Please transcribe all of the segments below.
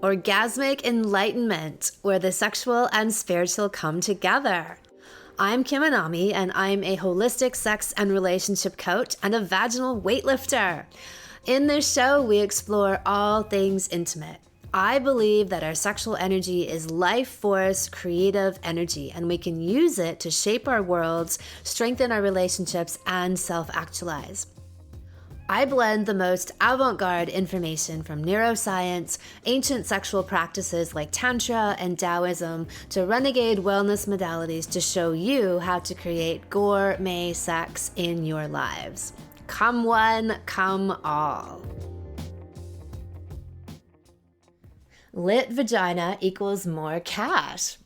Orgasmic enlightenment, where the sexual and spiritual come together. I'm Kim Anami, and I'm a holistic sex and relationship coach and a vaginal weightlifter. In this show, we explore all things intimate. I believe that our sexual energy is life force, creative energy, and we can use it to shape our worlds, strengthen our relationships, and self-actualize. I blend the most avant-garde information from neuroscience, ancient sexual practices like Tantra and Taoism, to renegade wellness modalities to show you how to create gourmet sex in your lives. Come one, come all. Lit vagina equals more cash.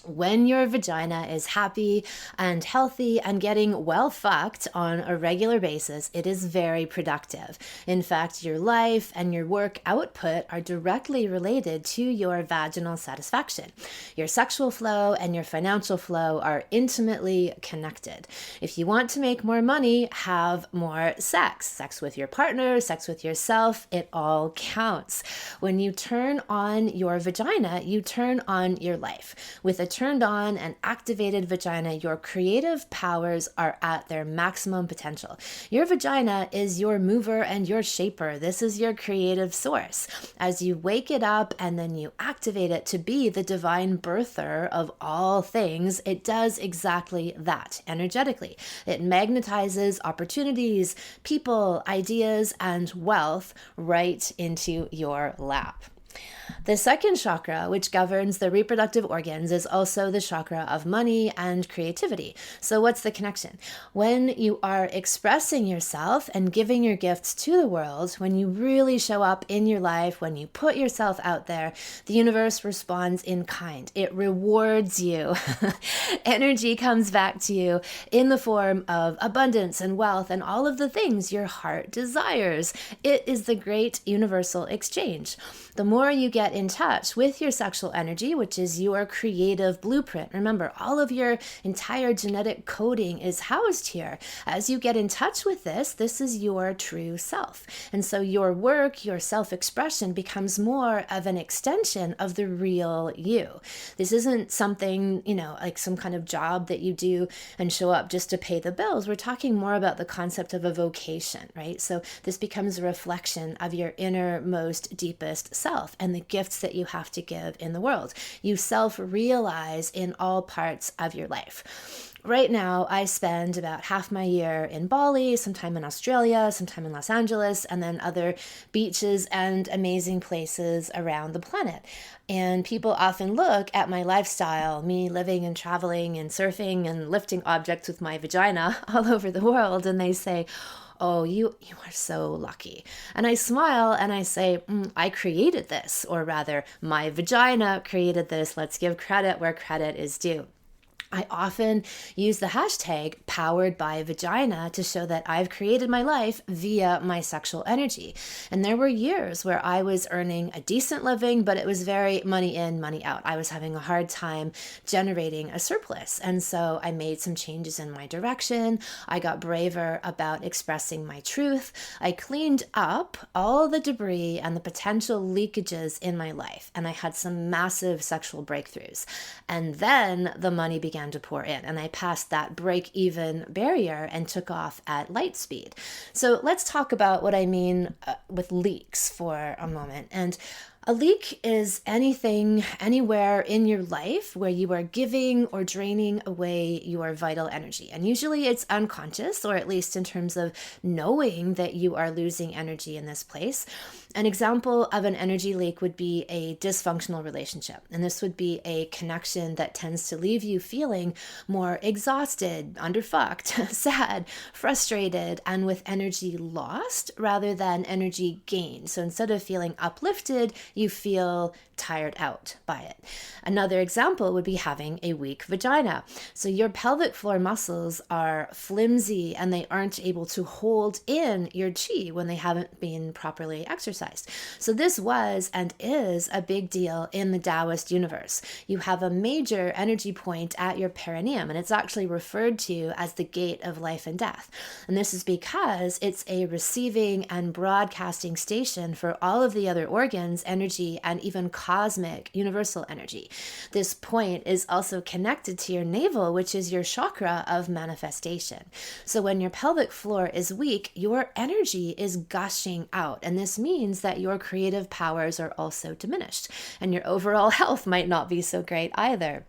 When your vagina is happy and healthy and getting well fucked on a regular basis, it is very productive. In fact, your life and your work output are directly related to your vaginal satisfaction. Your sexual flow and your financial flow are intimately connected. If you want to make more money, have more sex. Sex with your partner, sex with yourself, it all counts. When you turn on your vagina, you turn on your life. With a turned on and activated vagina, your creative powers are at their maximum potential. Your vagina is your mover and your shaper. This is your creative source. As you wake it up and then you activate it to be the divine birther of all things, it does exactly that energetically. It magnetizes opportunities, people, ideas, and wealth right into your lap. The second chakra, which governs the reproductive organs, is also the chakra of money and creativity. So what's the connection? When you are expressing yourself and giving your gifts to the world, when you really show up in your life, when you put yourself out there, the universe responds in kind. It rewards you. Energy comes back to you in the form of abundance and wealth and all of the things your heart desires. It is the great universal exchange. The more you get in touch with your sexual energy, which is your creative blueprint. Remember, all of your entire genetic coding is housed here. As you get in touch with this is your true self. And so your work, your self-expression becomes more of an extension of the real you. This isn't something, like some kind of job that you do and show up just to pay the bills. We're talking more about the concept of a vocation, right? So this becomes a reflection of your innermost, deepest self and the gifts that you have to give in the world. You self-realize in all parts of your life. Right now, I spend about half my year in Bali, sometime in Australia, sometime in Los Angeles, and then other beaches and amazing places around the planet. And people often look at my lifestyle, me living and traveling and surfing and lifting objects with my vagina all over the world, and they say, "Oh, you are so lucky." And I smile and I say, I created this, or rather, my vagina created this. Let's give credit where credit is due. I often use the hashtag powered by vagina to show that I've created my life via my sexual energy. And there were years where I was earning a decent living, but it was very money in, money out. I was having a hard time generating a surplus. And so I made some changes in my direction. I got braver about expressing my truth. I cleaned up all the debris and the potential leakages in my life. And I had some massive sexual breakthroughs. And then the money began to pour in, and I passed that break-even barrier and took off at light speed. So let's talk about what I mean with leaks for a moment. And a leak is anything, anywhere in your life where you are giving or draining away your vital energy. And usually it's unconscious, or at least in terms of knowing that you are losing energy in this place. An example of an energy leak would be a dysfunctional relationship. And this would be a connection that tends to leave you feeling more exhausted, underfucked, sad, frustrated, and with energy lost rather than energy gained. So instead of feeling uplifted, you feel tired out by it. Another example would be having a weak vagina. So your pelvic floor muscles are flimsy and they aren't able to hold in your chi when they haven't been properly exercised. So this was and is a big deal in the Taoist universe. You have a major energy point at your perineum, and it's actually referred to as the gate of life and death. And this is because it's a receiving and broadcasting station for all of the other organs, energy energy and even cosmic, universal energy. This point is also connected to your navel, which is your chakra of manifestation. So when your pelvic floor is weak, your energy is gushing out. And this means that your creative powers are also diminished, and your overall health might not be so great either.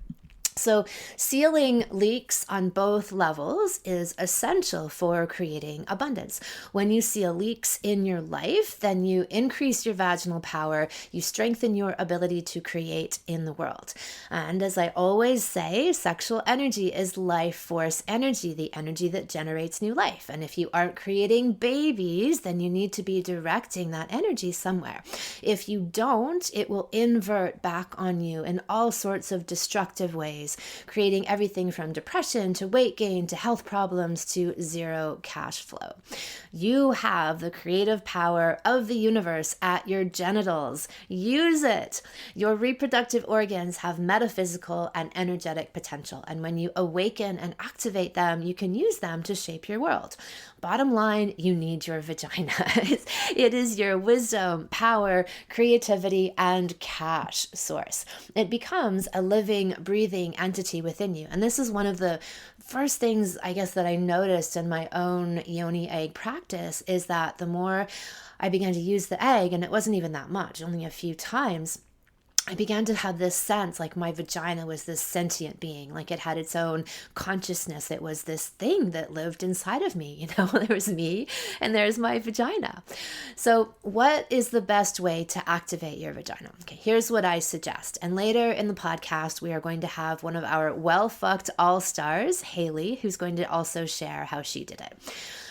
So sealing leaks on both levels is essential for creating abundance. When you seal leaks in your life, then you increase your vaginal power, you strengthen your ability to create in the world. And as I always say, sexual energy is life force energy, the energy that generates new life. And if you aren't creating babies, then you need to be directing that energy somewhere. If you don't, it will invert back on you in all sorts of destructive ways, creating everything from depression to weight gain to health problems to zero cash flow. You have the creative power of the universe at your genitals. Use it. Your reproductive organs have metaphysical and energetic potential, and when you awaken and activate them, you can use them to shape your world. Bottom line, you need your vagina. It is your wisdom, power, creativity, and cash source. It becomes a living, breathing entity within you. And this is one of the first things, I guess, that I noticed in my own yoni egg practice, is that the more I began to use the egg, and it wasn't even that much, only a few times, I began to have this sense like my vagina was this sentient being, like it had its own consciousness. It was this thing that lived inside of me. You know, there was me and there's my vagina. So what is the best way to activate your vagina? Okay, here's what I suggest. And later in the podcast, we are going to have one of our well-fucked all-stars, Haley, who's going to also share how she did it.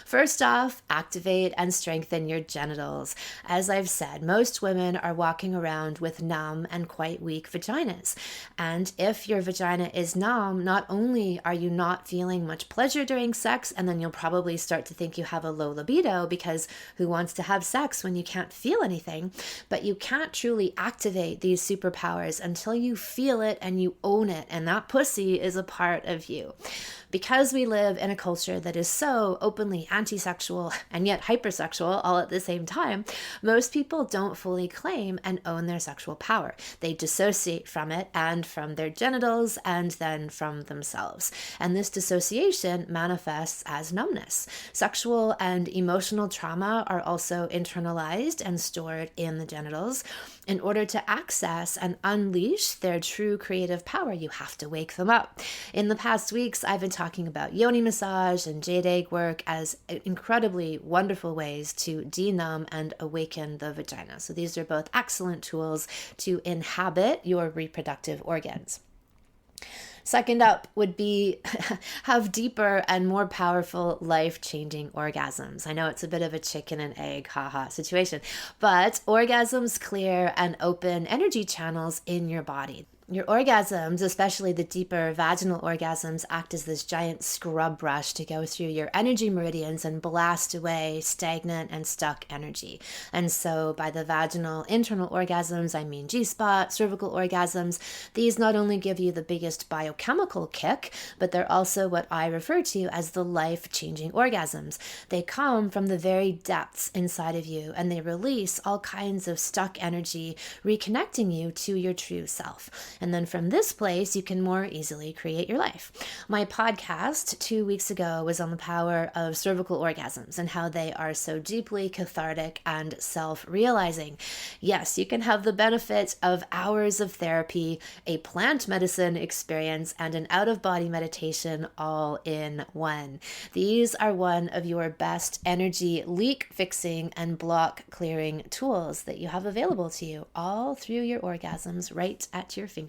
First off, activate and strengthen your genitals. As I've said, most women are walking around with numb and quite weak vaginas. And if your vagina is numb, not only are you not feeling much pleasure during sex, and then you'll probably start to think you have a low libido, because who wants to have sex when you can't feel anything? But you can't truly activate these superpowers until you feel it and you own it, and that pussy is a part of you. Because we live in a culture that is so openly anti-sexual and yet hypersexual all at the same time, most people don't fully claim and own their sexual power. They dissociate from it and from their genitals and then from themselves. And this dissociation manifests as numbness. Sexual and emotional trauma are also internalized and stored in the genitals. In order to access and unleash their true creative power, you have to wake them up. In the past weeks, I've been talking about yoni massage and jade egg work as incredibly wonderful ways to denumb and awaken the vagina. So these are both excellent tools to inhabit your reproductive organs. Second up would be have deeper and more powerful life-changing orgasms. I know it's a bit of a chicken and egg haha situation, but orgasms clear and open energy channels in your body. Your orgasms, especially the deeper vaginal orgasms, act as this giant scrub brush to go through your energy meridians and blast away stagnant and stuck energy. And so by the vaginal internal orgasms, I mean G-spot, cervical orgasms. These not only give you the biggest biochemical kick, but they're also what I refer to as the life-changing orgasms. They come from the very depths inside of you, and they release all kinds of stuck energy, reconnecting you to your true self. And then from this place, you can more easily create your life. My podcast 2 weeks ago was on the power of cervical orgasms and how they are so deeply cathartic and self-realizing. Yes, you can have the benefit of hours of therapy, a plant medicine experience, and an out-of-body meditation all in one. These are one of your best energy leak fixing and block clearing tools that you have available to you, all through your orgasms right at your fingertips.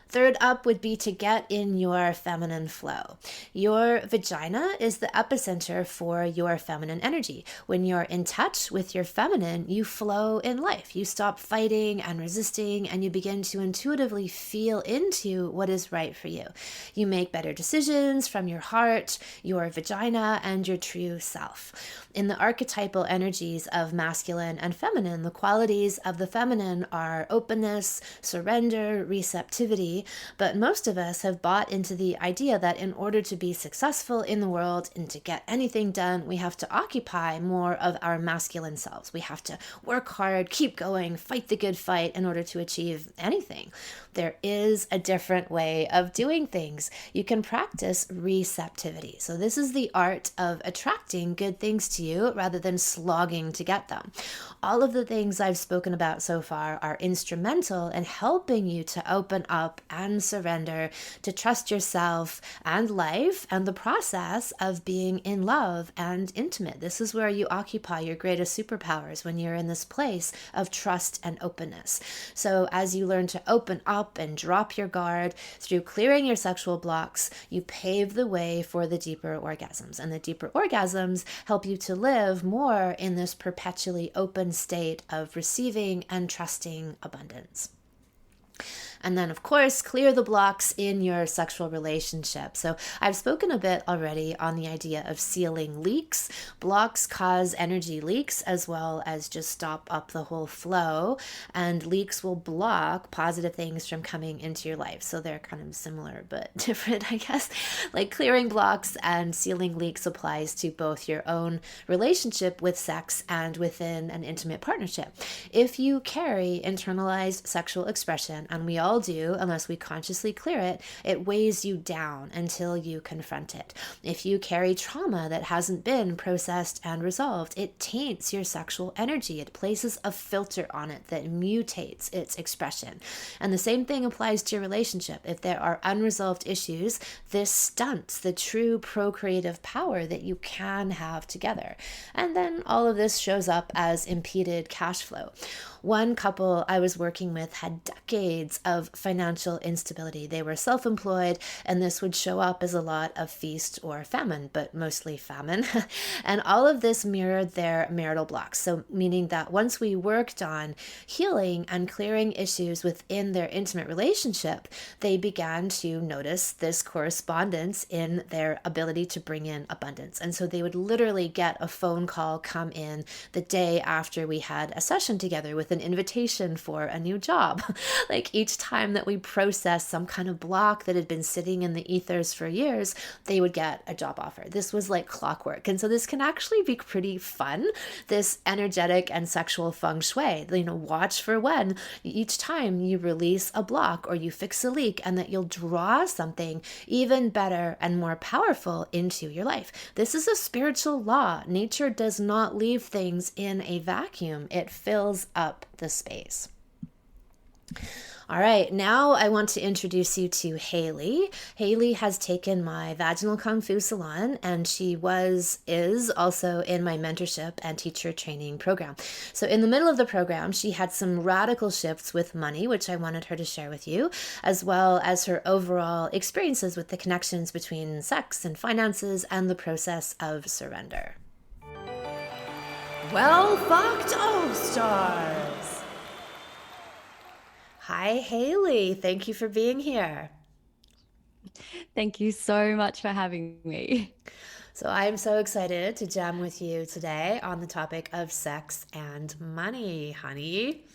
Third up would be to get in your feminine flow. Your vagina is the epicenter for your feminine energy. When you're in touch with your feminine, you flow in life. You stop fighting and resisting, and you begin to intuitively feel into what is right for you. You make better decisions from your heart, your vagina, and your true self. In the archetypal energies of masculine and feminine, the qualities of the feminine are openness, surrender, receptivity, energy, but most of us have bought into the idea that in order to be successful in the world and to get anything done, we have to occupy more of our masculine selves. We have to work hard, keep going, fight the good fight in order to achieve anything. There is a different way of doing things. You can practice receptivity. So, this is the art of attracting good things to you rather than slogging to get them. All of the things I've spoken about so far are instrumental in helping you to open up and surrender, to trust yourself and life and the process of being in love and intimate. This is where you occupy your greatest superpowers, when you're in this place of trust and openness. So, as you learn to open up and drop your guard through clearing your sexual blocks, you pave the way for the deeper orgasms. And the deeper orgasms help you to live more in this perpetually open state of receiving and trusting abundance. And then, of course, clear the blocks in your sexual relationship. So I've spoken a bit already on the idea of sealing leaks. Blocks cause energy leaks as well as just stop up the whole flow. And leaks will block positive things from coming into your life. So they're kind of similar but different, I guess. Like clearing blocks and sealing leaks applies to both your own relationship with sex and within an intimate partnership. If you carry internalized sexual expression, and we all do unless we consciously clear it, it weighs you down until you confront it. If you carry trauma that hasn't been processed and resolved, it taints your sexual energy. It places a filter on it that mutates its expression. And the same thing applies to your relationship. If there are unresolved issues, this stunts the true procreative power that you can have together. And then all of this shows up as impeded cash flow. One couple I was working with had decades of financial instability. They were self-employed, and this would show up as a lot of feast or famine, but mostly famine. And all of this mirrored their marital blocks. So meaning that once we worked on healing and clearing issues within their intimate relationship, they began to notice this correspondence in their ability to bring in abundance. And so they would literally get a phone call come in the day after we had a session together with an invitation for a new job. Like each time that we processed some kind of block that had been sitting in the ethers for years, they would get a job offer. This was like clockwork. And so this can actually be pretty fun, this energetic and sexual feng shui. Watch for when each time you release a block or you fix a leak, and that you'll draw something even better and more powerful into your life. This is a spiritual law. Nature does not leave things in a vacuum. It fills up the space. All right, now I want to introduce you to Haley. Haley has taken my vaginal kung fu salon, and she is also in my mentorship and teacher training program. So in the middle of the program, she had some radical shifts with money, which I wanted her to share with you, as well as her overall experiences with the connections between sex and finances and the process of surrender. Well fucked, all stars. Hi, Haley. Thank you for being here. Thank you so much for having me. So I'm so excited to jam with you today on the topic of sex and money, honey.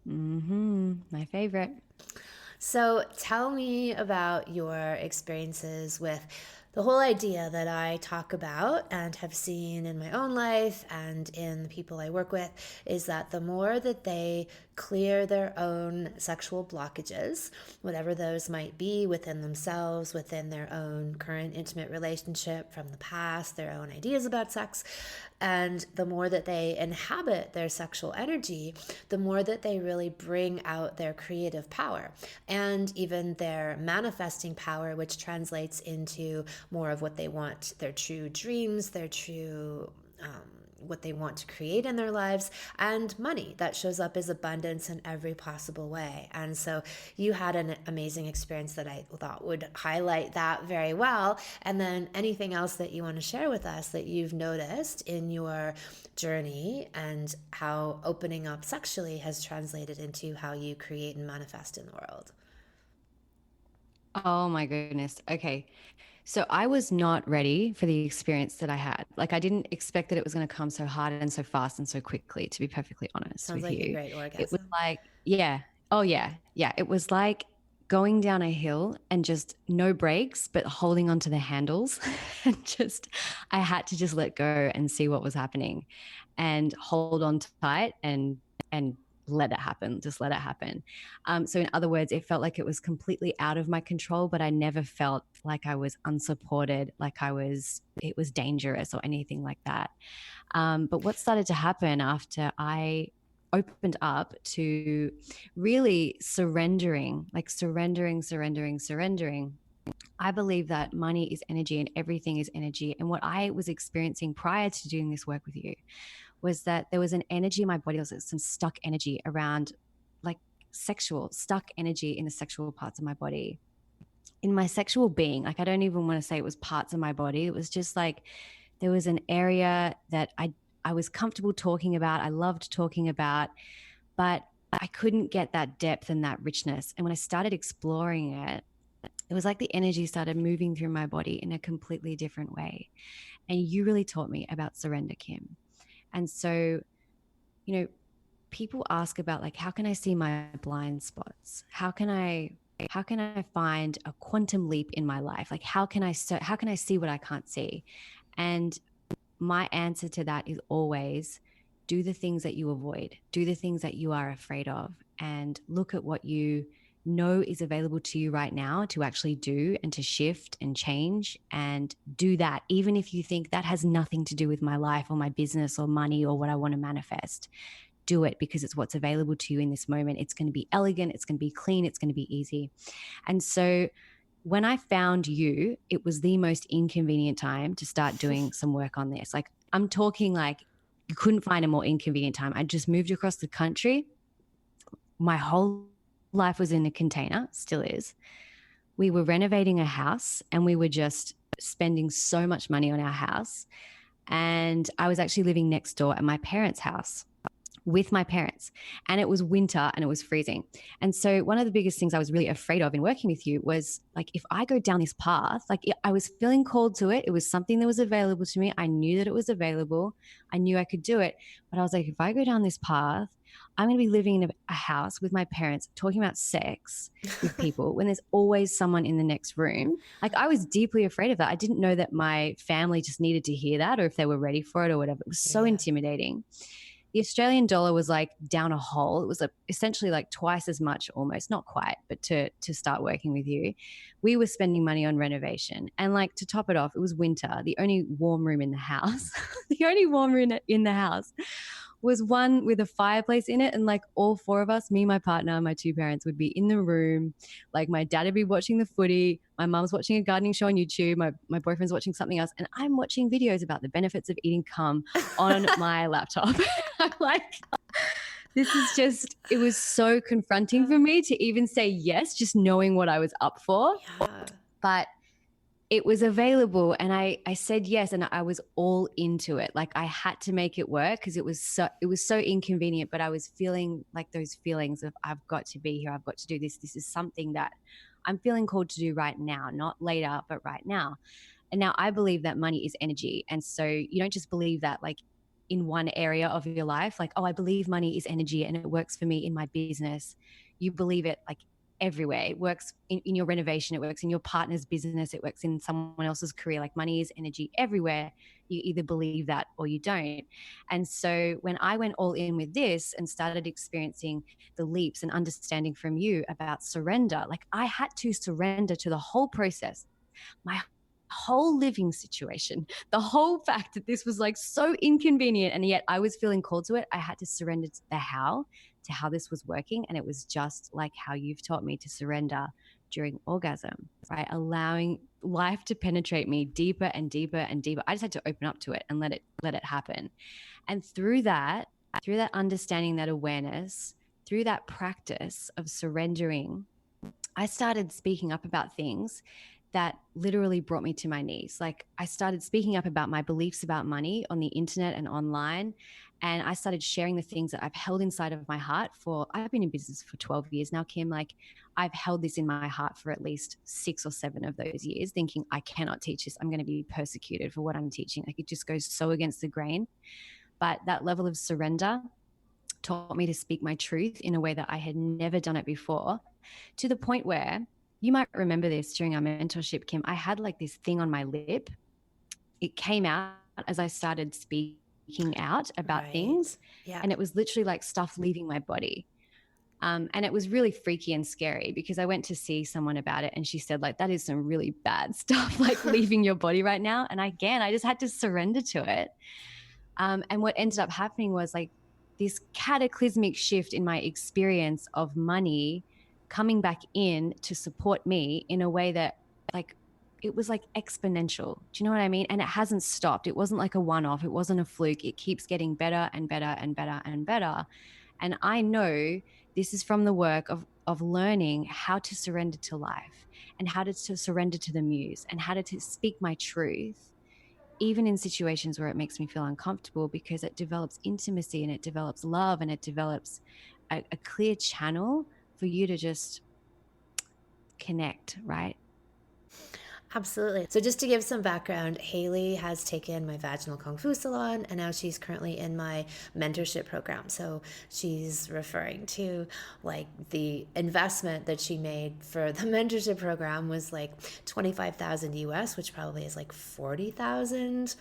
My favorite. So tell me about your experiences with the whole idea that I talk about and have seen in my own life and in the people I work with, is that the more that they clear their own sexual blockages, whatever those might be within themselves, within their own current intimate relationship from the past, their own ideas about sex, and the more that they inhabit their sexual energy, the more that they really bring out their creative power and even their manifesting power, which translates into more of what they want, their true dreams, their true what they want to create in their lives, and money that shows up as abundance in every possible way. And so you had an amazing experience that I thought would highlight that very well. And then anything else that you want to share with us that you've noticed in your journey and how opening up sexually has translated into how you create and manifest in the world. Oh my goodness. Okay. So I was not ready for the experience that I had. Like I didn't expect that it was going to come so hard and so fast and so quickly, to be perfectly honest Sounds with like a you. great It was orgasm. like, yeah, Oh, yeah. Yeah. It was like going down a hill and just no brakes, but holding onto the handles. And just, I had to just let go and see what was happening and hold on tight and let it happen. Just let it happen. So, in other words, it felt like it was completely out of my control, but I never felt like I was unsupported, like it was dangerous or anything like that. But what started to happen after I opened up to really surrendering, like surrendering. I believe that money is energy and everything is energy. And what I was experiencing prior to doing this work with you was that there was an energy in my body, there was some stuck energy around like sexual, stuck energy in the sexual parts of my body. In my sexual being, like I don't even want to say it was parts of my body. It was just like there was an area that I was comfortable talking about, I loved talking about, but I couldn't get that depth and that richness. And when I started exploring it, it was like the energy started moving through my body in a completely different way. And you really taught me about surrender, Kim. And so, you know, people ask about like, how can I see my blind spots? How can I find a quantum leap in my life? Like, how can I see what I can't see? And my answer to that is always do the things that you avoid, do the things that you are afraid of, and look at what you know is available to you right now to actually do and to shift and change and do that, even if you think that has nothing to do with my life or my business or money or what I want to manifest. Do it because it's what's available to you in this moment. It's going to be elegant, it's going to be clean, it's going to be easy. And so when I found you, it was the most inconvenient time to start doing some work on this. Like, I'm talking like you couldn't find a more inconvenient time. I just moved across the country. My whole life was in a container, still is. We were renovating a house and we were just spending so much money on our house. And I was actually living next door at my parents' house with my parents, and it was winter and it was freezing. And so one of the biggest things I was really afraid of in working with you was like, if I go down this path, like I was feeling called to it, it was something that was available to me, I knew that it was available, I knew I could do it, but I was like, if I go down this path, I'm going to be living in a house with my parents talking about sex with people when there's always someone in the next room. Like, I was deeply afraid of that. I didn't know that my family just needed to hear that or if they were ready for it or whatever. It was so Yeah. intimidating. The Australian dollar was like down a hole. It was essentially like twice as much, almost, not quite, but to start working with you, we were spending money on renovation. And like to top it off, it was winter. The only warm room in the house, the only warm room in the house was one with a fireplace in it. And like all four of us, me, my partner, my two parents would be in the room. Like my dad would be watching the footy. My mum's watching a gardening show on YouTube. My boyfriend's watching something else. And I'm watching videos about the benefits of eating cum on my laptop. I'm like, this is just, it was so confronting for me to even say yes, just knowing what I was up for. Yeah. But it was available and I said yes and I was all into it. Like I had to make it work because it was so inconvenient, but I was feeling like those feelings of I've got to be here, I've got to do this. This is something that I'm feeling called to do right now, not later, but right now. And now I believe that money is energy. And so you don't just believe that like in one area of your life, like, oh, I believe money is energy and it works for me in my business. You believe it like everywhere. It works in your renovation. It works in your partner's business. It works in someone else's career. Like money is energy everywhere. You either believe that or you don't. And so when I went all in with this and started experiencing the leaps and understanding from you about surrender, like I had to surrender to the whole process, my whole living situation, the whole fact that this was like so inconvenient and yet I was feeling called to it. I had to surrender to how this was working. And it was just like how you've taught me to surrender during orgasm, right? Allowing life to penetrate me deeper and deeper and deeper. I just had to open up to it and let it happen. And through that understanding, that awareness, through that practice of surrendering, I started speaking up about things that literally brought me to my knees. Like I started speaking up about my beliefs about money on the internet and online. And I started sharing the things that I've held inside of my heart I've been in business for 12 years now, Kim. Like I've held this in my heart for at least 6 or 7 of those years, thinking I cannot teach this. I'm going to be persecuted for what I'm teaching. Like it just goes so against the grain. But that level of surrender taught me to speak my truth in a way that I had never done it before, to the point where you might remember this during our mentorship, Kim. I had like this thing on my lip. It came out as I started speaking out about Right. things. Yeah. And it was literally like stuff leaving my body. And it was really freaky and scary because I went to see someone about it and she said, like, that is some really bad stuff, like leaving your body right now. And again, I just had to surrender to it. And what ended up happening was like this cataclysmic shift in my experience of money coming back in to support me in a way that, like, it was like exponential. Do you know what I mean? And it hasn't stopped. It wasn't like a one off, it wasn't a fluke. It keeps getting better and better and better and better. And I know this is from the work of learning how to surrender to life and how to surrender to the muse and how to speak my truth even in situations where it makes me feel uncomfortable, because it develops intimacy and it develops love and it develops a clear channel for you to just connect, right? Absolutely. So, just to give some background, Haley has taken my vaginal kung fu salon and now she's currently in my mentorship program. So, she's referring to like the investment that she made for the mentorship program was like 25,000 US, which probably is like 40,000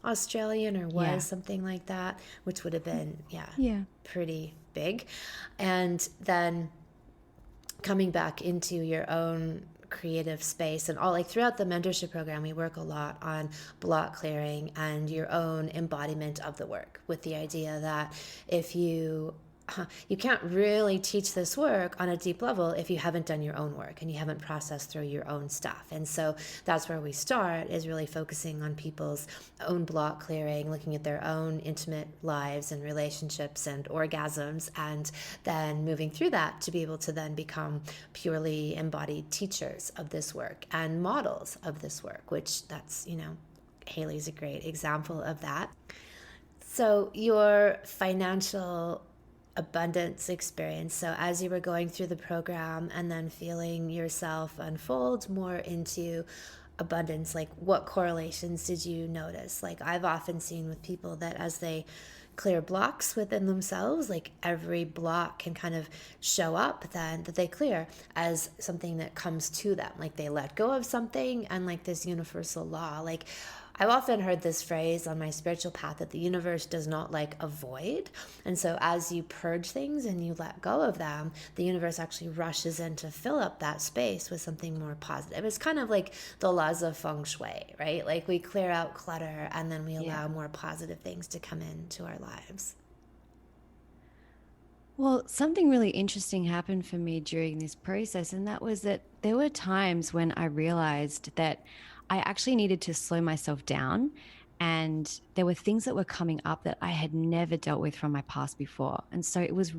Australian, or was something like that, which would have been, Yeah. pretty big. And then coming back into your own creative space and all, like throughout the mentorship program we work a lot on block clearing and your own embodiment of the work, with the idea that if you can't really teach this work on a deep level if you haven't done your own work and you haven't processed through your own stuff. And so that's where we start, is really focusing on people's own block clearing, looking at their own intimate lives and relationships and orgasms, and then moving through that to be able to then become purely embodied teachers of this work and models of this work, which that's, Haley's a great example of that. So your financial abundance experience. So, as you were going through the program and then feeling yourself unfold more into abundance, like what correlations did you notice? Like, I've often seen with people that as they clear blocks within themselves, like every block can kind of show up then that they clear as something that comes to them, like they let go of something, and like this universal law, like I've often heard this phrase on my spiritual path that the universe does not like a void. And so as you purge things and you let go of them, the universe actually rushes in to fill up that space with something more positive. It's kind of like the laws of feng shui, right? Like we clear out clutter and then we allow more positive things to come into our lives. Well, something really interesting happened for me during this process, and that was that there were times when I realized that I actually needed to slow myself down. And there were things that were coming up that I had never dealt with from my past before. And so it was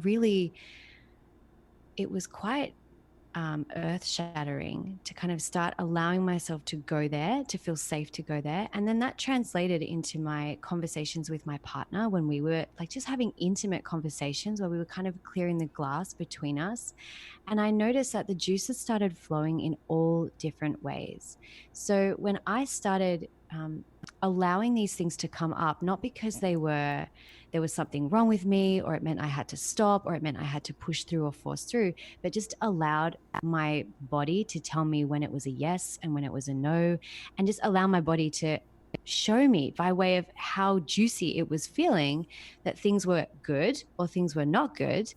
quite earth shattering to kind of start allowing myself to go there, to feel safe to go there. And then that translated into my conversations with my partner when we were like just having intimate conversations where we were kind of clearing the glass between us. And I noticed that the juices started flowing in all different ways. So when I started allowing these things to come up, not because there was something wrong with me, or it meant I had to stop, or it meant I had to push through or force through, but just allowed my body to tell me when it was a yes and when it was a no, and just allow my body to show me by way of how juicy it was feeling that things were good or things were not good,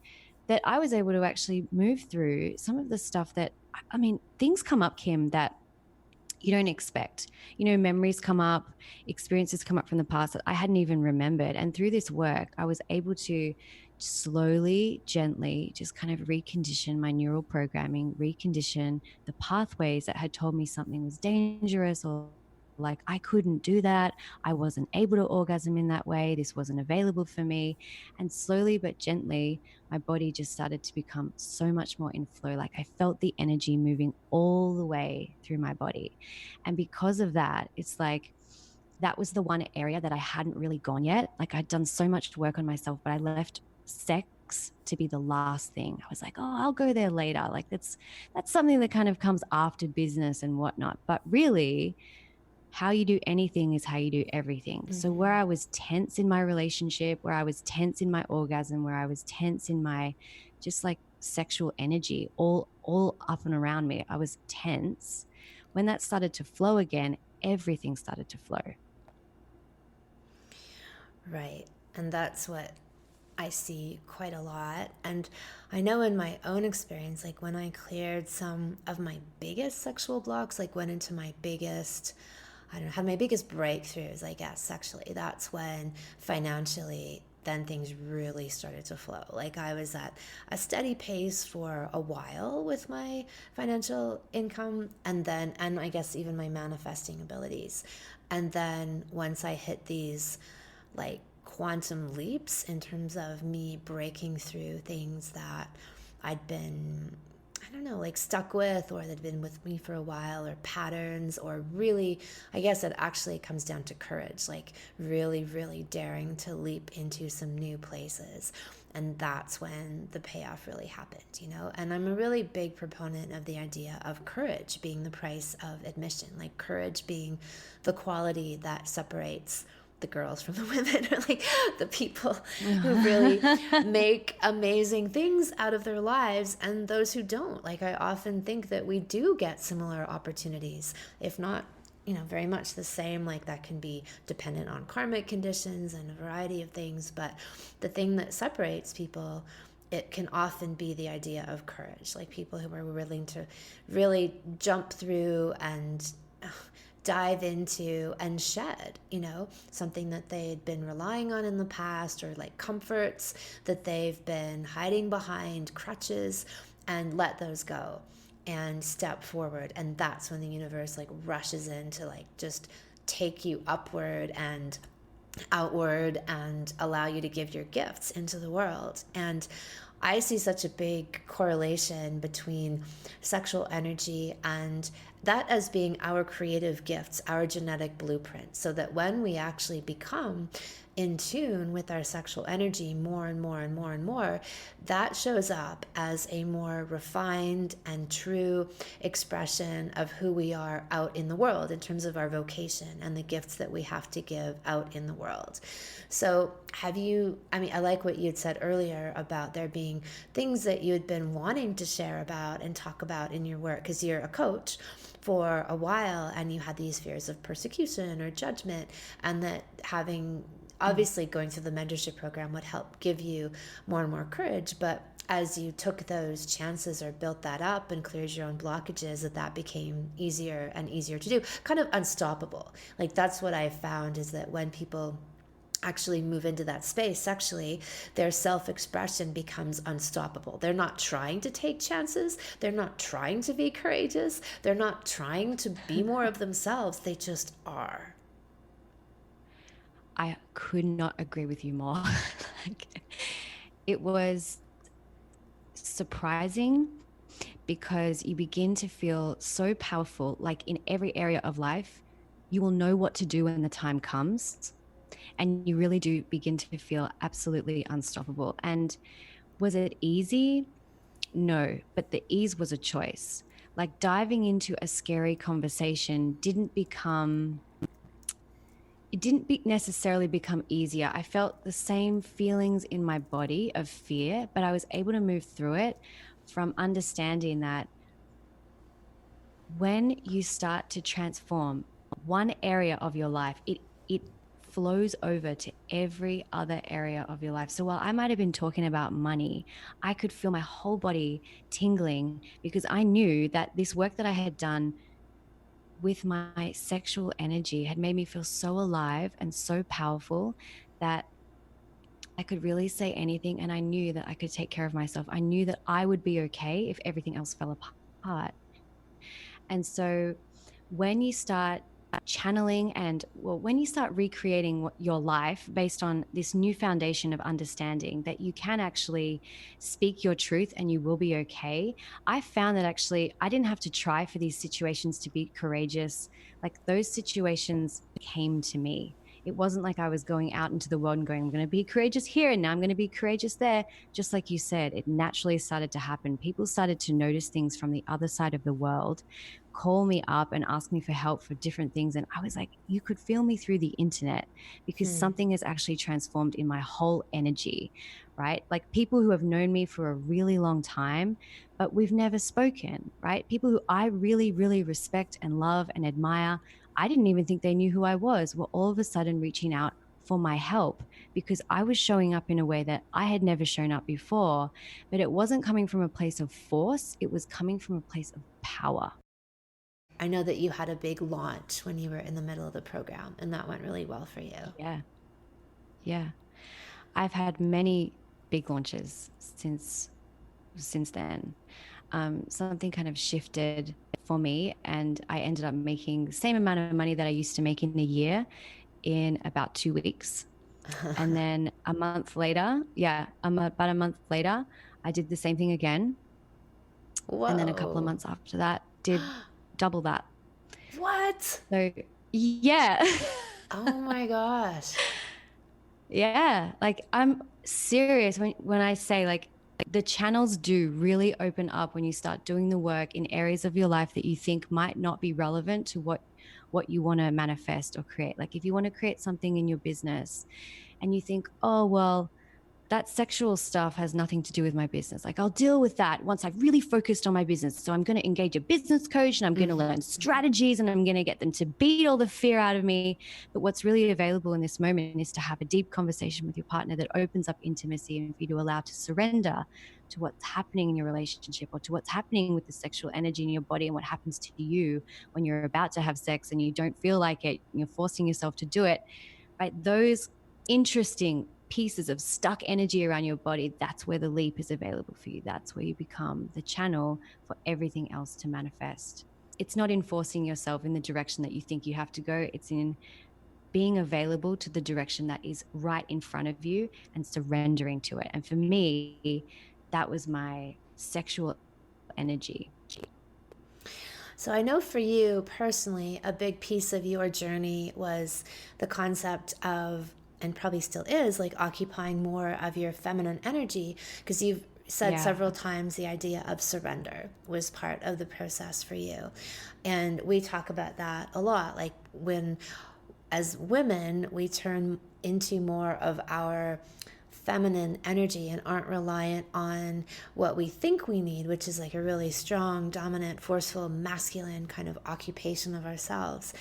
that I was able to actually move through some of the stuff that, I mean, things come up, Kim, that you don't expect. Memories come up, experiences come up from the past that I hadn't even remembered. And through this work, I was able to slowly, gently, just kind of recondition my neural programming, recondition the pathways that had told me something was dangerous, or like I couldn't do that. I wasn't able to orgasm in that way. This wasn't available for me. And slowly but gently, my body just started to become so much more in flow. Like I felt the energy moving all the way through my body. And because of that, it's like that was the one area that I hadn't really gone yet. Like I'd done so much work on myself, but I left sex to be the last thing. I was like, oh, I'll go there later. Like that's something that kind of comes after business and whatnot. But really, how you do anything is how you do everything. So where I was tense in my relationship, where I was tense in my orgasm, where I was tense in my just like sexual energy, all up and around me, I was tense. When that started to flow again, everything started to flow. Right. And that's what I see quite a lot. And I know in my own experience, like when I cleared some of my biggest sexual blocks, like went into my biggest, I don't know, had my biggest breakthroughs, I guess, sexually, that's when financially then things really started to flow. Like I was at a steady pace for a while with my financial income, and I guess even my manifesting abilities. And then once I hit these like quantum leaps in terms of me breaking through things that I'd been, I don't know, like stuck with, or that had been with me for a while, or patterns, or really, I guess it actually comes down to courage, like really, really daring to leap into some new places. And that's when the payoff really happened, you know? And I'm a really big proponent of the idea of courage being the price of admission, like courage being the quality that separates the girls from the women, or like the people who really make amazing things out of their lives, and those who don't. Like I often think that we do get similar opportunities, if not, you know, very much the same. Like that can be dependent on karmic conditions and a variety of things, but the thing that separates people, it can often be the idea of courage, like people who are willing to really jump through and dive into and shed, you know, something that they had been relying on in the past, or like comforts that they've been hiding behind, crutches, and let those go and step forward. And that's when the universe like rushes in to like just take you upward and outward and allow you to give your gifts into the world. And I see such a big correlation between sexual energy and that as being our creative gifts, our genetic blueprint, so that when we actually become in tune with our sexual energy more and more and more and more, that shows up as a more refined and true expression of who we are out in the world in terms of our vocation and the gifts that we have to give out in the world. So have you, I mean, I like what you had said earlier about there being things that you had been wanting to share about and talk about in your work, because you're a coach for a while and you had these fears of persecution or judgment, and that having obviously going through the mentorship program would help give you more and more courage. But as you took those chances or built that up and cleared your own blockages, that became easier and easier to do, kind of unstoppable. Like that's what I found, is that when people actually move into that space sexually, their self-expression becomes unstoppable. They're not trying to take chances. They're not trying to be courageous. They're not trying to be more of themselves. They just are. I could not agree with you more. Like, it was surprising because you begin to feel so powerful. Like in every area of life, you will know what to do when the time comes. And you really do begin to feel absolutely unstoppable. And was it easy? No, but the ease was a choice. Like diving into a scary conversation necessarily become easier. I felt the same feelings in my body of fear, but I was able to move through it from understanding that when you start to transform one area of your life, it flows over to every other area of your life. So while I might have been talking about money, I could feel my whole body tingling because I knew that this work that I had done with my sexual energy had made me feel so alive and so powerful that I could really say anything, and I knew that I could take care of myself. I knew that I would be okay if everything else fell apart. And so when you start channeling when you start recreating your life based on this new foundation of understanding that you can actually speak your truth and you will be okay, I found that actually I didn't have to try for these situations to be courageous. Like those situations came to me. It wasn't like I was going out into the world and going, I'm going to be courageous here and now I'm going to be courageous there. Just like you said, it naturally started to happen. People started to notice things from the other side of the world, call me up and ask me for help for different things. And I was like, you could feel me through the internet because Hmm. something has actually transformed in my whole energy, right? Like people who have known me for a really long time, but we've never spoken, right? People who I really, really respect and love and admire. I didn't even think they knew who I was, were all of a sudden reaching out for my help because I was showing up in a way that I had never shown up before. But it wasn't coming from a place of force, it was coming from a place of power. I know that you had a big launch when you were in the middle of the program, and that went really well for you. Yeah. Yeah. I've had many big launches since then. Something kind of shifted for me, and I ended up making the same amount of money that I used to make in a year in about 2 weeks. And then a month later, about a month later, I did the same thing again. Whoa. And then a couple of months after that, did double that. What? So, yeah. Oh my gosh. Yeah. Like, I'm serious when I say, like, the channels do really open up when you start doing the work in areas of your life that you think might not be relevant to what you want to manifest or create. Like if you want to create something in your business and you think, oh, well, that sexual stuff has nothing to do with my business. Like I'll deal with that once I've really focused on my business. So I'm going to engage a business coach and I'm going to learn strategies and I'm going to get them to beat all the fear out of me. But what's really available in this moment is to have a deep conversation with your partner that opens up intimacy and for you to allow to surrender to what's happening in your relationship or to what's happening with the sexual energy in your body and what happens to you when you're about to have sex and you don't feel like it, you're forcing yourself to do it, right? Those interesting pieces of stuck energy around your body, that's where the leap is available for you. That's where you become the channel for everything else to manifest. It's not in forcing yourself in the direction that you think you have to go. It's in being available to the direction that is right in front of you and surrendering to it. And for me, that was my sexual energy. So I know for you personally, a big piece of your journey was the concept of, and probably still is, like occupying more of your feminine energy, because you've said several times the idea of surrender was part of the process for you. And we talk about that a lot. Like when, as women, we turn into more of our feminine energy and aren't reliant on what we think we need, which is like a really strong, dominant, forceful, masculine kind of occupation of ourselves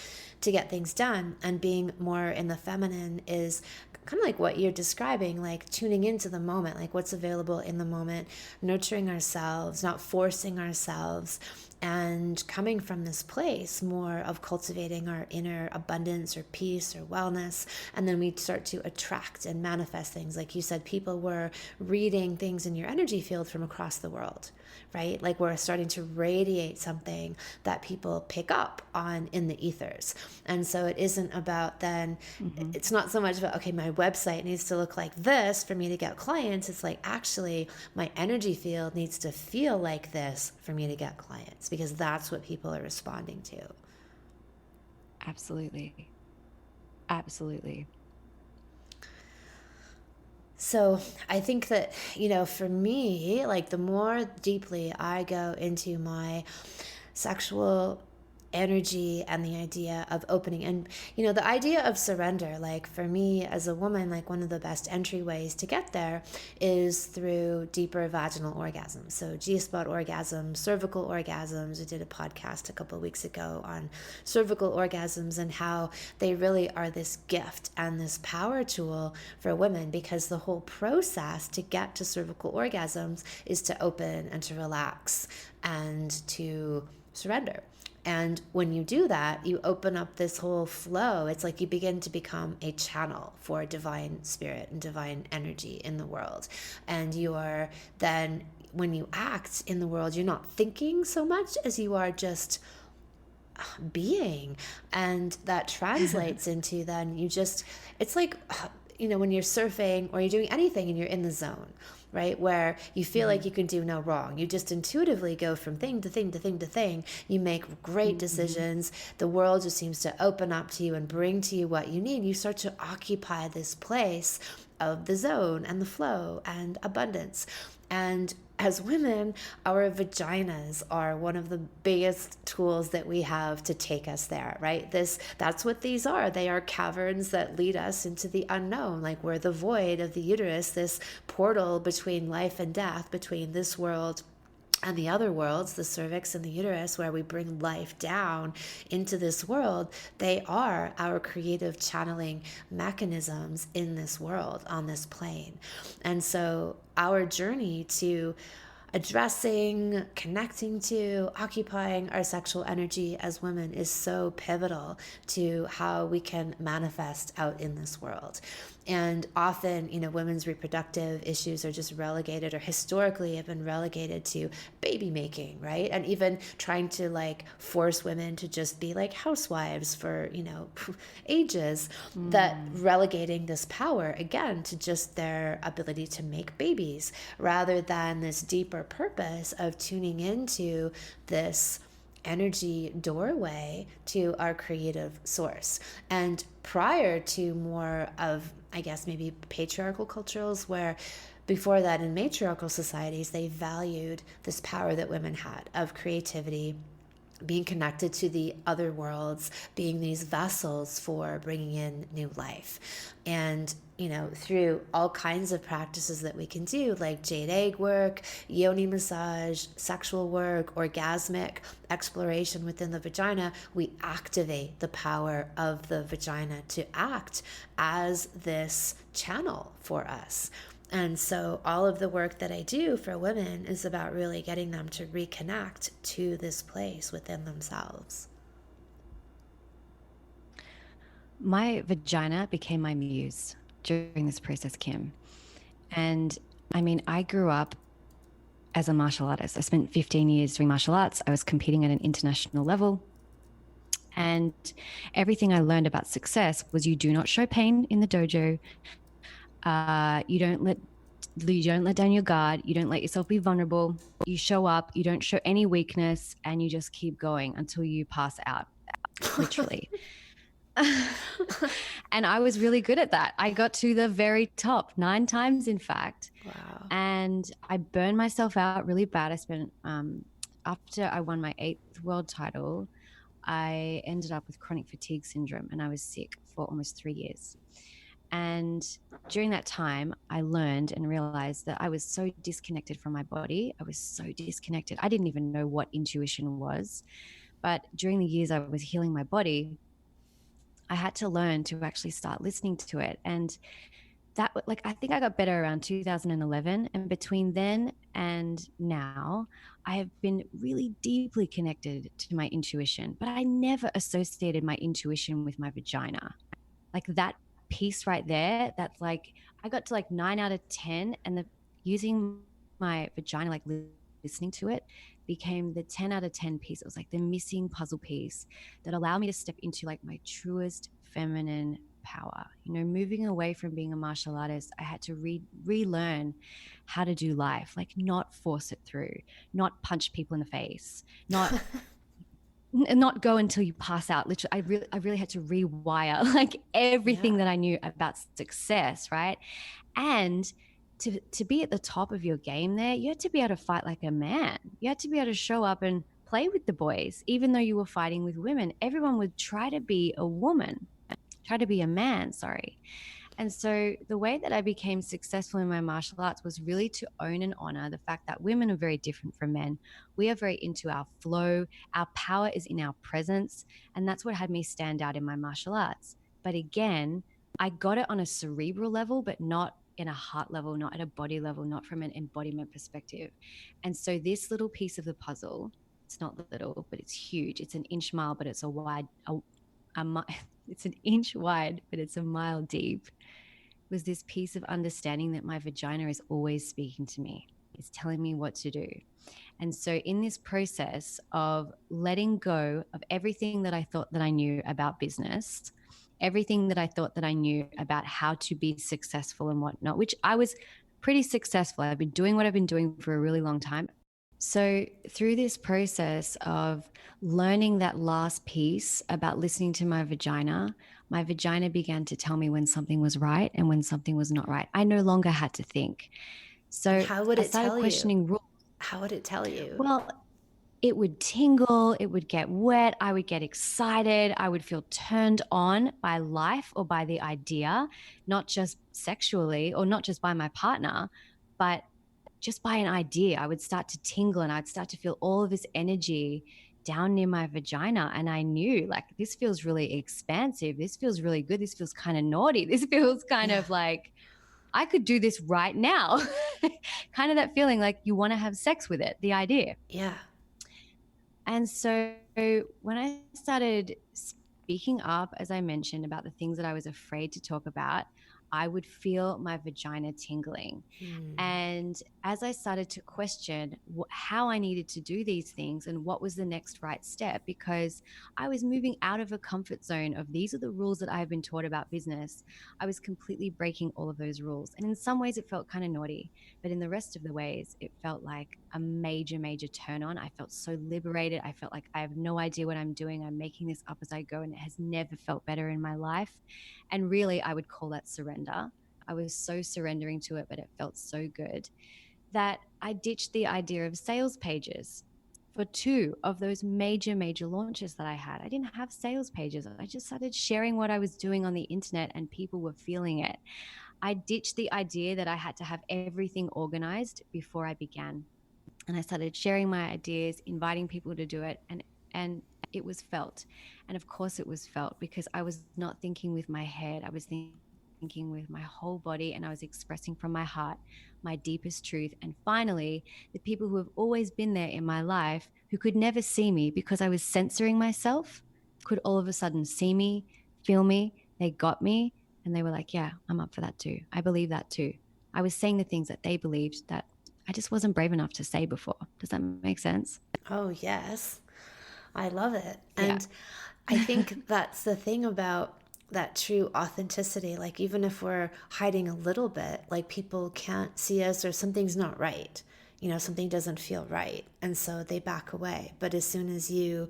to get things done. And being more in the feminine is kind of like what you're describing, like tuning into the moment, like what's available in the moment, nurturing ourselves, not forcing ourselves, and coming from this place more of cultivating our inner abundance or peace or wellness. And then we start to attract and manifest things. Like you said, people were reading things in your energy field from across the world, right? Like we're starting to radiate something that people pick up on in the ethers. And so it isn't about then, it's not so much about, okay, my website needs to look like this for me to get clients. It's like, actually, my energy field needs to feel like this for me to get clients, because that's what people are responding to. Absolutely. Absolutely. So I think that, for me, like the more deeply I go into my sexual energy and the idea of opening and the idea of surrender, like for me as a woman, like one of the best entryways to get there is through deeper vaginal orgasms. So G-spot orgasms, cervical orgasms. I did a podcast a couple of weeks ago on cervical orgasms and how they really are this gift and this power tool for women, because the whole process to get to cervical orgasms is to open and to relax and to surrender. And when you do that, you open up this whole flow. It's like you begin to become a channel for divine spirit and divine energy in the world. And you are then, when you act in the world, you're not thinking so much as you are just being. And that translates into then it's like when you're surfing or you're doing anything and you're in the zone, right? Where you feel like you can do no wrong. You just intuitively go from thing to thing to thing to thing. You make great decisions. The world just seems to open up to you and bring to you what you need. You start to occupy this place of the zone and the flow and abundance. And as women, our vaginas are one of the biggest tools that we have to take us there, right? That's what these are. They are caverns that lead us into the unknown. Like we're the void of the uterus, this portal between life and death, between this world and the other worlds, the cervix and the uterus, where we bring life down into this world. They are our creative channeling mechanisms in this world, on this plane. And so our journey to addressing, connecting to, occupying our sexual energy as women is so pivotal to how we can manifest out in this world. And often, women's reproductive issues are just relegated, or historically have been relegated to baby making, right? And even trying to force women to just be like housewives for, ages, that relegating this power again to just their ability to make babies, rather than this deeper purpose of tuning into this energy doorway to our creative source. And prior to more of, I guess, maybe patriarchal cultures, where before that in matriarchal societies, they valued this power that women had of creativity, being connected to the other worlds, being these vessels for bringing in new life. And through all kinds of practices that we can do, like jade egg work, yoni massage, sexual work, orgasmic exploration within the vagina, we activate the power of the vagina to act as this channel for us. And so all of the work that I do for women is about really getting them to reconnect to this place within themselves. My vagina became my muse during this process, Kim. And I mean, I grew up as a martial artist. I spent 15 years doing martial arts. I was competing at an international level. And everything I learned about success was you do not show pain in the dojo. You don't let down your guard. You don't let yourself be vulnerable. You show up. You don't show any weakness, and you just keep going until you pass out, literally. And I was really good at that. I got to the very top 9 times, in fact. Wow. And I burned myself out really bad. I spent, after I won my 8th world title, I ended up with chronic fatigue syndrome, and I was sick for almost 3 years. And during that time, I learned and realized that I was so disconnected from my body. I was so disconnected. I didn't even know what intuition was. But during the years I was healing my body, I had to learn to actually start listening to it. And that, I think I got better around 2011. And between then and now, I have been really deeply connected to my intuition, but I never associated my intuition with my vagina. Like that piece right there, that's I got to 9 out of 10, and using my vagina, listening to it, became the 10 out of 10 piece. It was the missing puzzle piece that allowed me to step into my truest feminine power. Moving away from being a martial artist, I had to relearn how to do life, not force it through, not punch people in the face, not go until you pass out. Literally, I really had to rewire everything that I knew about success, right? And to be at the top of your game there, you had to be able to fight like a man. You had to be able to show up and play with the boys, even though you were fighting with women. Everyone would try to be a woman, try to be a man, sorry. And so the way that I became successful in my martial arts was really to own and honor the fact that women are very different from men. We are very into our flow. Our power is in our presence. And that's what had me stand out in my martial arts. But again, I got it on a cerebral level, but not in a heart level, not at a body level, not from an embodiment perspective. And so this little piece of the puzzle, it's not little, but it's huge. It's an inch mile, but it's it's an inch wide, but it's a mile deep, was this piece of understanding that my vagina is always speaking to me. It's telling me what to do. And so in this process of letting go of everything that I thought that I knew about business everything that I thought that I knew about how to be successful and whatnot, which I was pretty successful. I've been doing what I've been doing for a really long time. So, through this process of learning that last piece about listening to my vagina began to tell me when something was right and when something was not right. I no longer had to think. And So, how would I it started tell you? questioning rules. How would it tell you? Well, it would tingle, it would get wet, I would get excited, I would feel turned on by life or by the idea, not just sexually or not just by my partner, but just by an idea. I would start to tingle and I'd start to feel all of this energy down near my vagina. And I knew, like, this feels really expansive. This feels really good. This feels kind of naughty. This feels kind Yeah. of like I could do this right now. Kind of that feeling like you want to have sex with it, the idea. Yeah. And so when I started speaking up, as I mentioned, about the things that I was afraid to talk about, I would feel my vagina tingling. Hmm. And as I started to question how I needed to do these things and what was the next right step, because I was moving out of a comfort zone of these are the rules that I have been taught about business, I was completely breaking all of those rules. And in some ways, it felt kind of naughty. But in the rest of the ways, it felt like a major, major turn on. I felt so liberated. I felt like I have no idea what I'm doing. I'm making this up as I go, and it has never felt better in my life. And really, I would call that surrender. I was so surrendering to it, but it felt so good that I ditched the idea of sales pages for two of those major, major launches that I had. I didn't have sales pages. I just started sharing what I was doing on the internet and people were feeling it. I ditched the idea that I had to have everything organized before I began. And I started sharing my ideas, inviting people to do it, and it was felt. And of course it was felt because I was not thinking with my head. I was thinking with my whole body and I was expressing from my heart my deepest truth. And finally, the people who have always been there in my life who could never see me because I was censoring myself could all of a sudden see me, feel me, they got me, and they were like, yeah, I'm up for that too. I believe that too. I was saying the things that they believed that I just wasn't brave enough to say before. Does that make sense? Oh, yes. I love it. Yeah. And I think that's the thing about that true authenticity. Like, even if we're hiding a little bit, like people can't see us or something's not right, something doesn't feel right. And so they back away. But as soon as you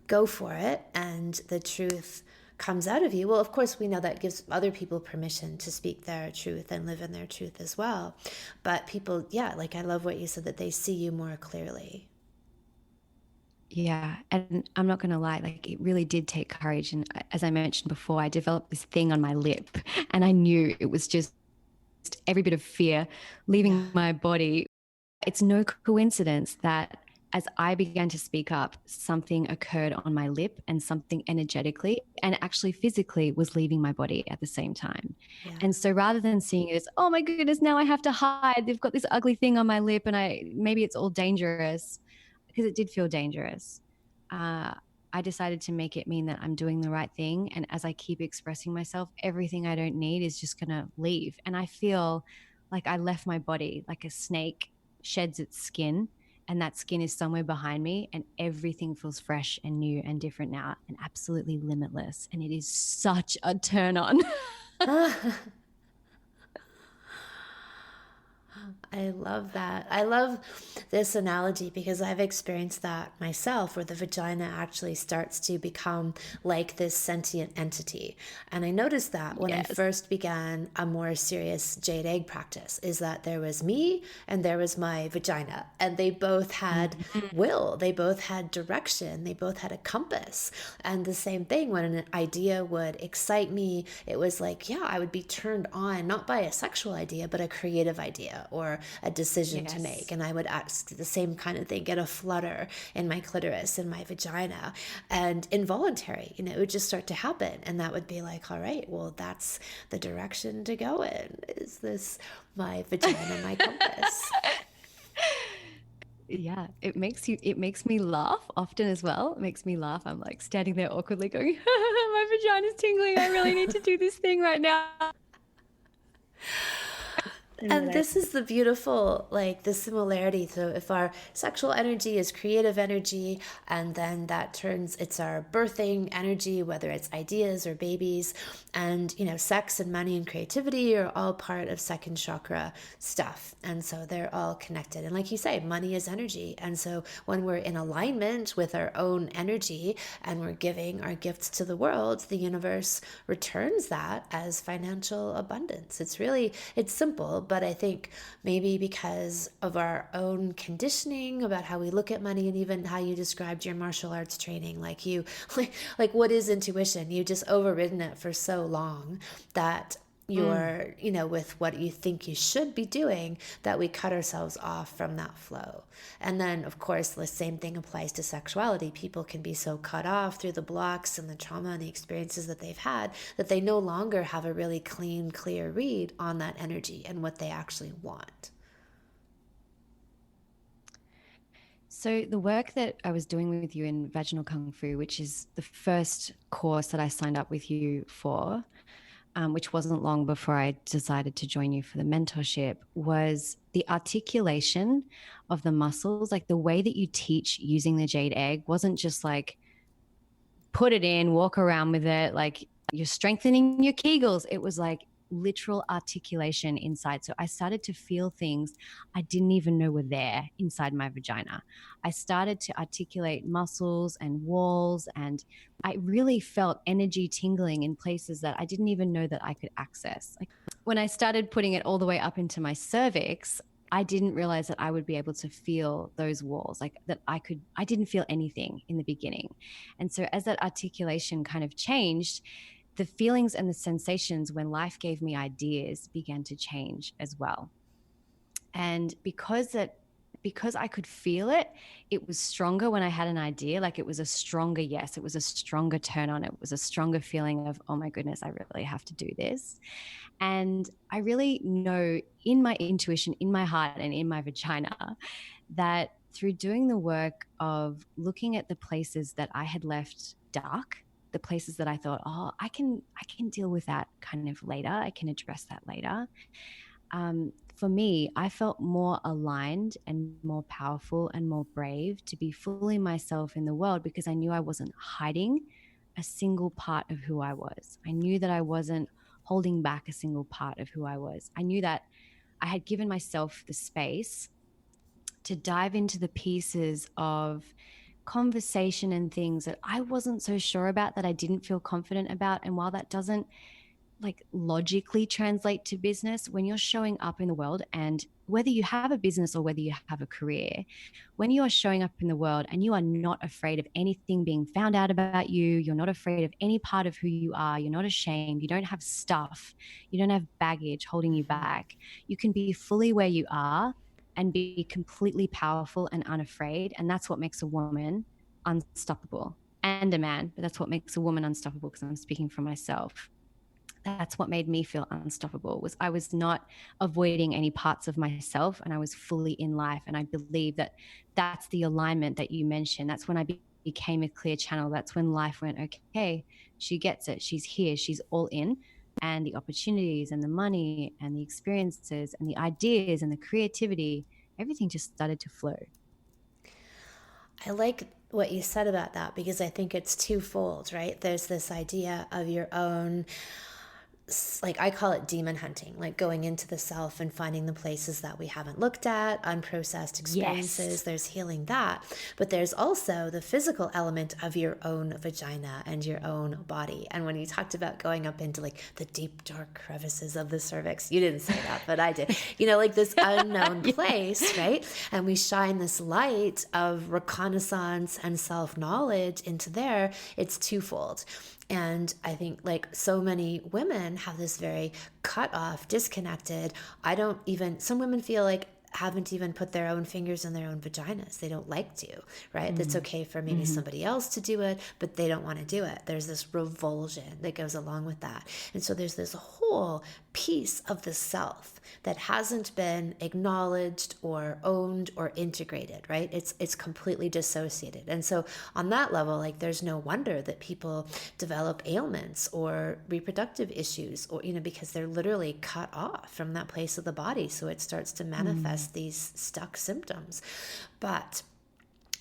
go for it and the truth comes out of you, well, of course, we know that gives other people permission to speak their truth and live in their truth as well. But people, yeah, like I love what you said, that they see you more clearly. Yeah. And I'm not going to lie, like it really did take courage. And as I mentioned before, I developed this thing on my lip and I knew it was just every bit of fear Yeah. leaving my body. It's no coincidence that as I began to speak up, something occurred on my lip and something energetically and actually physically was leaving my body at the same time. Yeah. And so rather than seeing it as, oh my goodness, now I have to hide, they've got this ugly thing on my lip and maybe it's all dangerous, because it did feel dangerous. Uh, I decided to make it mean that I'm doing the right thing. And as I keep expressing myself, everything I don't need is just going to leave. And I feel like I left my body like a snake sheds its skin, and that skin is somewhere behind me, and everything feels fresh and new and different now and absolutely limitless. And it is such a turn on. I love that. I love this analogy because I've experienced that myself, where the vagina actually starts to become like this sentient entity. And I noticed that when I Yes. first began a more serious jade egg practice, is that there was me and there was my vagina, and they both had will, they both had direction, they both had a compass. And the same thing, when an idea would excite me, it was like, yeah, I would be turned on, not by a sexual idea, but a creative idea or a decision to make. Yes. And I would ask the same kind of thing, get a flutter in my clitoris, in my vagina, and involuntary, it would just start to happen. And that would be like, all right, well, that's the direction to go in. Is this my vagina, my compass? Yeah, it makes me laugh often as well. It makes me laugh. I'm like standing there awkwardly going, my vagina's tingling. I really need to do this thing right now. in what And I this is the beautiful, like the similarity. So if our sexual energy is creative energy, and then that turns, it's our birthing energy, whether it's ideas or babies, and sex and money and creativity are all part of second chakra stuff. And so they're all connected. And like you say, money is energy. And so when we're in alignment with our own energy and we're giving our gifts to the world, the universe returns that as financial abundance. It's simple, but I think maybe because of our own conditioning about how we look at money, and even how you described your martial arts training, like you, like what is intuition? You just overridden it for so long that you're, with what you think you should be doing, that we cut ourselves off from that flow. And then, of course, the same thing applies to sexuality. People can be so cut off through the blocks and the trauma and the experiences that they've had that they no longer have a really clean, clear read on that energy and what they actually want. So the work that I was doing with you in Vaginal Kung Fu, which is the first course that I signed up with you for, which wasn't long before I decided to join you for the mentorship, was the articulation of the muscles. Like the way that you teach using the jade egg wasn't just like put it in, walk around with it, like you're strengthening your Kegels. It was like literal articulation inside. So I started to feel things I didn't even know were there inside my vagina. I started to articulate muscles and walls, and I really felt energy tingling in places that I didn't even know that I could access. Like when I started putting it all the way up into my cervix, I didn't realize that I would be able to feel those walls, like that I didn't feel anything in the beginning. And so as that articulation kind of changed, the feelings and the sensations when life gave me ideas began to change as well. And because I could feel it, it was stronger when I had an idea. Like it was a stronger yes, it was a stronger turn on, it was a stronger feeling of, oh my goodness, I really have to do this. And I really know in my intuition, in my heart, and in my vagina that through doing the work of looking at the places that I had left dark, the places that I thought, oh, I can deal with that kind of later, I can address that later. For me, I felt more aligned and more powerful and more brave to be fully myself in the world, because I knew I wasn't hiding a single part of who I was. I knew that I wasn't holding back a single part of who I was. I knew that I had given myself the space to dive into the pieces of conversation and things that I wasn't so sure about, that I didn't feel confident about. And while that doesn't like logically translate to business, when you're showing up in the world, and whether you have a business or whether you have a career, when you are showing up in the world and you are not afraid of anything being found out about you, you're not afraid of any part of who you are, you're not ashamed, you don't have stuff, you don't have baggage holding you back, you can be fully where you are and be completely powerful and unafraid. And that's what makes a woman unstoppable, and a man, but that's what makes a woman unstoppable, because I'm speaking for myself. That's what made me feel unstoppable, was I was not avoiding any parts of myself, and I was fully in life. And I believe that that's the alignment that you mentioned. That's when I became a clear channel. That's when life went, okay, she gets it, she's here, she's all in. And the opportunities and the money and the experiences and the ideas and the creativity, everything just started to flow. I like what you said about that, because I think it's twofold, right? There's this idea of your own, like I call it demon hunting, like going into the self and finding the places that we haven't looked at, unprocessed experiences. Yes. There's healing that. But there's also the physical element of your own vagina and your own body. And when you talked about going up into like the deep, dark crevices of the cervix, you didn't say that, but I did, like this unknown place, right? And we shine this light of reconnaissance and self-knowledge into there. It's twofold. And I think like so many women have this very cut off, disconnected. Some women feel like haven't even put their own fingers in their own vaginas. They don't like to, right? That's okay for maybe somebody else to do it, but they don't want to do it. There's this revulsion that goes along with that. And so there's this whole piece of the self that hasn't been acknowledged or owned or integrated, right? It's completely dissociated. And so on that level, like, there's no wonder that people develop ailments or reproductive issues, or, because they're literally cut off from that place of the body. So it starts to manifest these stuck symptoms. But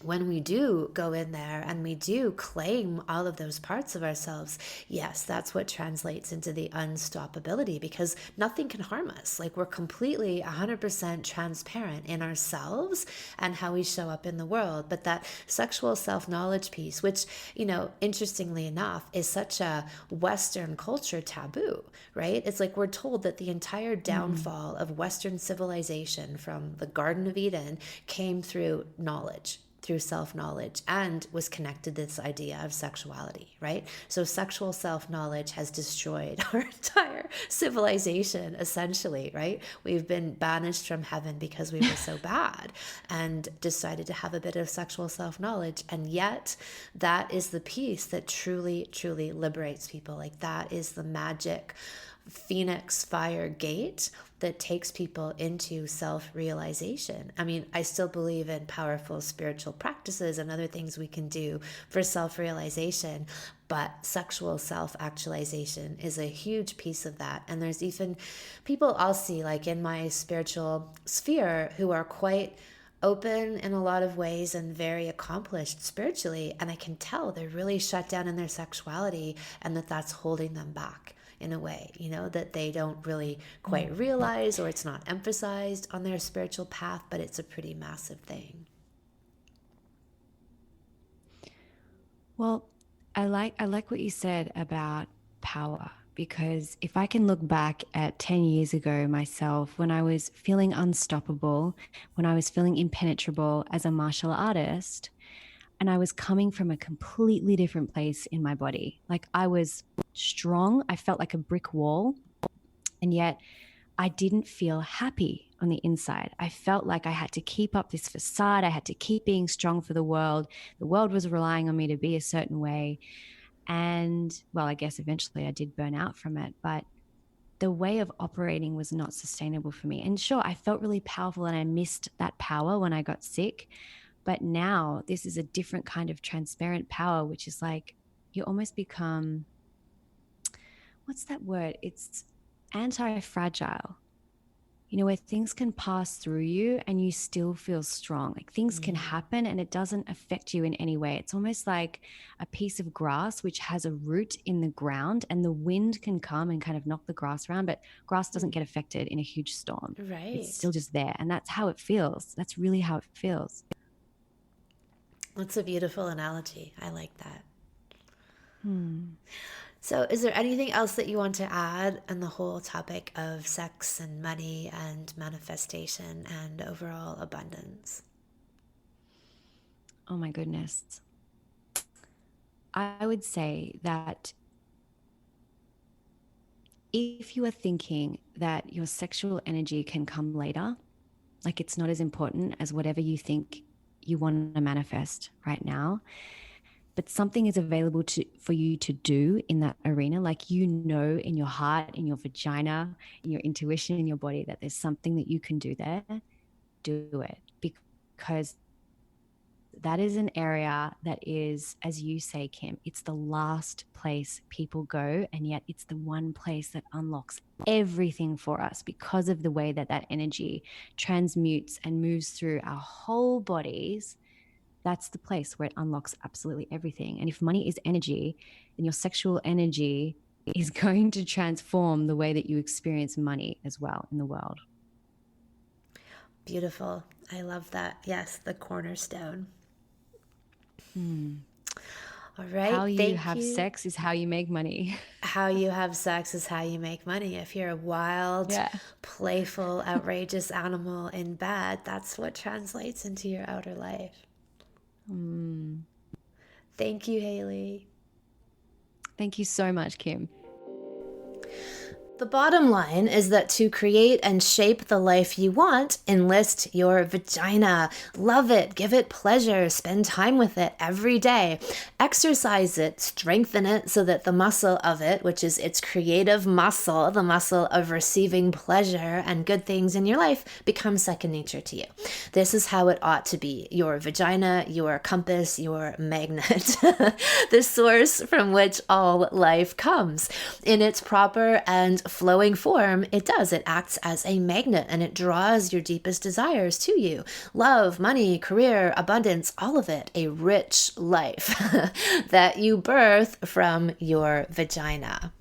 when we do go in there and we do claim all of those parts of ourselves, yes, that's what translates into the unstoppability, because nothing can harm us. Like, we're completely 100% transparent in ourselves and how we show up in the world. But that sexual self-knowledge piece, which, interestingly enough, is such a Western culture taboo, right? It's like we're told that the entire downfall of Western civilization from the Garden of Eden came through knowledge, through self-knowledge, and was connected to this idea of sexuality, right? So sexual self-knowledge has destroyed our entire civilization, essentially, right? We've been banished from heaven because we were so bad and decided to have a bit of sexual self-knowledge. And yet that is the piece that truly, truly liberates people. Like, that is the magic phoenix fire gate that takes people into self-realization. I mean, I still believe in powerful spiritual practices and other things we can do for self-realization, but sexual self-actualization is a huge piece of that. And there's even people I'll see, like, in my spiritual sphere, who are quite open in a lot of ways and very accomplished spiritually, and I can tell they're really shut down in their sexuality, and that's holding them back in a way, that they don't really quite realize, or it's not emphasized on their spiritual path, but it's a pretty massive thing. Well, I like what you said about power, because if I can look back at 10 years ago myself, when I was feeling unstoppable, when I was feeling impenetrable as a martial artist, and I was coming from a completely different place in my body. Like, I was strong, I felt like a brick wall, and yet I didn't feel happy on the inside. I felt like I had to keep up this facade. I had to keep being strong for the world. The world was relying on me to be a certain way. And, well, I guess eventually I did burn out from it, but the way of operating was not sustainable for me. And sure, I felt really powerful, and I missed that power when I got sick. But now this is a different kind of transparent power, which is like, you almost become, what's that word? It's anti-fragile, where things can pass through you and you still feel strong. Like, things can happen and it doesn't affect you in any way. It's almost like a piece of grass which has a root in the ground, and the wind can come and kind of knock the grass around, but grass doesn't get affected in a huge storm. Right. It's still just there. And that's how it feels. That's really how it feels. That's a beautiful analogy. I like that. So is there anything else that you want to add on the whole topic of sex and money and manifestation and overall abundance? Oh my goodness. I would say that if you are thinking that your sexual energy can come later, like it's not as important as whatever you think you want to manifest right now, but something is available for you to do in that arena, like, in your heart, in your vagina, in your intuition, in your body, that there's something that you can do there, do it. Because that is an area that is, as you say, Kim, it's the last place people go, and yet it's the one place that unlocks everything for us because of the way that that energy transmutes and moves through our whole bodies. That's the place where it unlocks absolutely everything. And if money is energy, then your sexual energy is going to transform the way that you experience money as well in the world. Beautiful. I love that. Yes, the cornerstone. All right. How you have sex is how you make money. How you have sex is how you make money. If you're a wild, playful, outrageous animal in bed, that's what translates into your outer life. Thank you, Haley. Thank you so much, Kim. The bottom line is that to create and shape the life you want, enlist your vagina. Love it, give it pleasure, spend time with it every day. Exercise it, strengthen it so that the muscle of it, which is its creative muscle, the muscle of receiving pleasure and good things in your life, becomes second nature to you. This is how it ought to be. Your vagina, your compass, your magnet, the source from which all life comes. In its proper and flowing form, it does. It acts as a magnet and it draws your deepest desires to you. Love, money, career, abundance, all of it. A rich life that you birth from your vagina.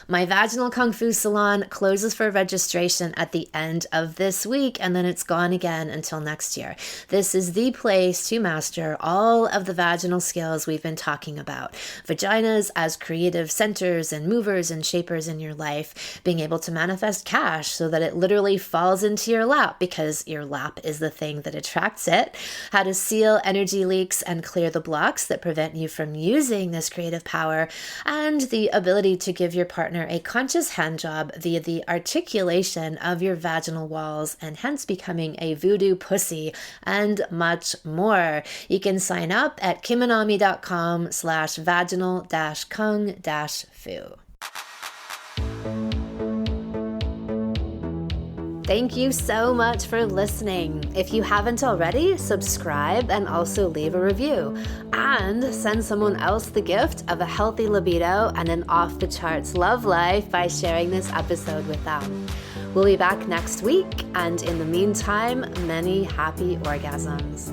My Vaginal Kung Fu Salon closes for registration at the end of this week, and then it's gone again until next year. This is the place to master all of the vaginal skills we've been talking about. Vaginas as creative centers and movers and shapers in your life, being able to manifest cash so that it literally falls into your lap because your lap is the thing that attracts it. How to seal energy leaks and clear the blocks that prevent you from using this creative power, and the ability to give your partner a conscious hand job via the articulation of your vaginal walls and hence becoming a voodoo pussy, and much more. You can sign up at kimanami.com/vaginal-kung-fu. Thank you so much for listening. If you haven't already, subscribe and also leave a review. And send someone else the gift of a healthy libido and an off-the-charts love life by sharing this episode with them. We'll be back next week, and in the meantime, many happy orgasms.